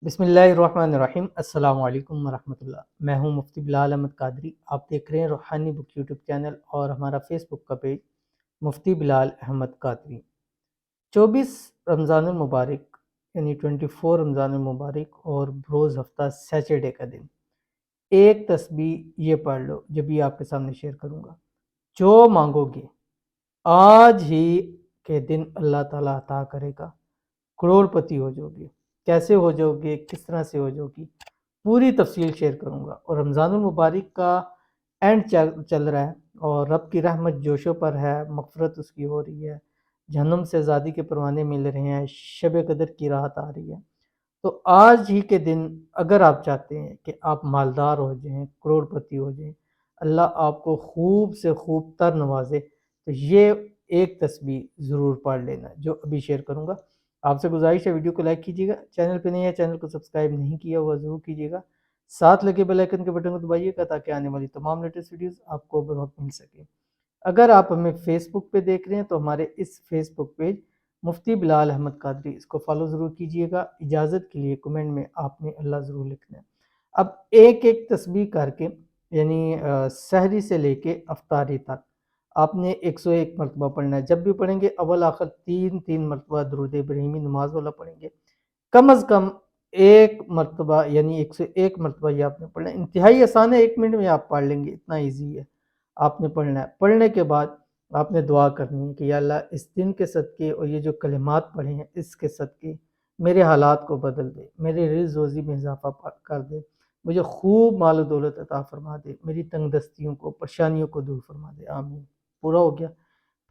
بسم اللہ الرحمن الرحیم۔ السلام علیکم ورحمۃ اللہ۔ میں ہوں مفتی بلال احمد قادری۔ آپ دیکھ رہے ہیں روحانی بک یوٹیوب چینل اور ہمارا فیس بک کا پیج مفتی بلال احمد قادری۔ 24 رمضان المبارک یعنی 24 رمضان المبارک اور بروز ہفتہ سیچرڈے کا دن، ایک تسبیح یہ پڑھ لو جو بھی آپ کے سامنے شیئر کروں گا۔ جو مانگو گے آج ہی کے دن اللہ تعالیٰ عطا کرے گا، کروڑ پتی ہو جاؤ گے۔ کیسے ہو جاؤ گے، کس طرح سے ہو جاؤ گی، پوری تفصیل شیئر کروں گا۔ اور رمضان المبارک کا اینڈ چل رہا ہے اور رب کی رحمت جوشوں پر ہے، مغفرت اس کی ہو رہی ہے، جہنم سے آزادی کے پروانے مل رہے ہیں، شب قدر کی راحت آ رہی ہے۔ تو آج ہی کے دن اگر آپ چاہتے ہیں کہ آپ مالدار ہو جائیں، کروڑ پتی ہو جائیں، اللہ آپ کو خوب سے خوب تر نوازے، تو یہ ایک تسبیح ضرور پڑھ لینا جو ابھی شیئر کروں گا۔ آپ سے گزارش ہے ویڈیو کو لائک کیجیے گا، چینل پہ نہیں ہے چینل کو سبسکرائب نہیں کیا ہوا ضرور کیجیے گا، ساتھ لگے بیل آئیکن کے بٹن کو دبائیے گا تاکہ آنے والی تمام لیٹسٹ ویڈیوز آپ کو بروقت مل سکے۔ اگر آپ ہمیں فیس بک پہ دیکھ رہے ہیں تو ہمارے اس فیس بک پیج مفتی بلال احمد قادری، اس کو فالو ضرور کیجیے گا۔ اجازت کے لیے کمنٹ میں آپ نے اللہ ضرور لکھنا ہے۔ اب ایک ایک تسبیح کر کے یعنی سحری سے لے کے افطاری تک آپ نے 101 مرتبہ پڑھنا ہے۔ جب بھی پڑھیں گے اول آخر تین مرتبہ درود ابراہیمی نماز والا پڑھیں گے، کم از کم ایک مرتبہ یعنی 101 مرتبہ یہ آپ نے پڑھنا ہے۔ انتہائی آسان ہے، 1 منٹ میں آپ پڑھ لیں گے، اتنا ایزی ہے۔ آپ نے پڑھنا ہے، پڑھنے کے بعد آپ نے دعا کرنی ہے کہ یا اللہ اس دن کے صدقے اور یہ جو کلمات پڑھے ہیں اس کے صدقے میرے حالات کو بدل دے، میرے رزق روزی میں اضافہ کر دے، مجھے خوب مال و دولت عطا فرما دے، میری تنگ دستیوں کو پریشانیوں کو دور فرما دے، آمین۔ پورا ہو گیا۔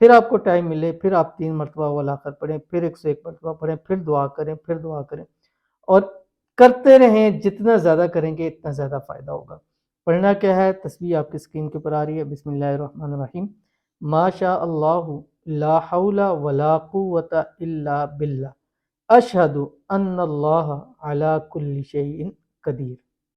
پھر آپ کو ٹائم ملے پھر آپ 3 مرتبہ اول آخر پڑھیں، پھر 101 مرتبہ پڑھیں، پھر دعا کریں، پھر دعا کریں، اور کرتے رہیں۔ جتنا زیادہ کریں گے اتنا زیادہ فائدہ ہوگا۔ پڑھنا کیا ہے؟ تسبیح آپ کی اسکرین کے اوپر آ رہی ہے۔ بسم اللہ الرحمن الرحیم۔ ما شاء اللہ لا حول ولا قوت الا باللہ اشہد ان اللہ علی کل شیء قدیر۔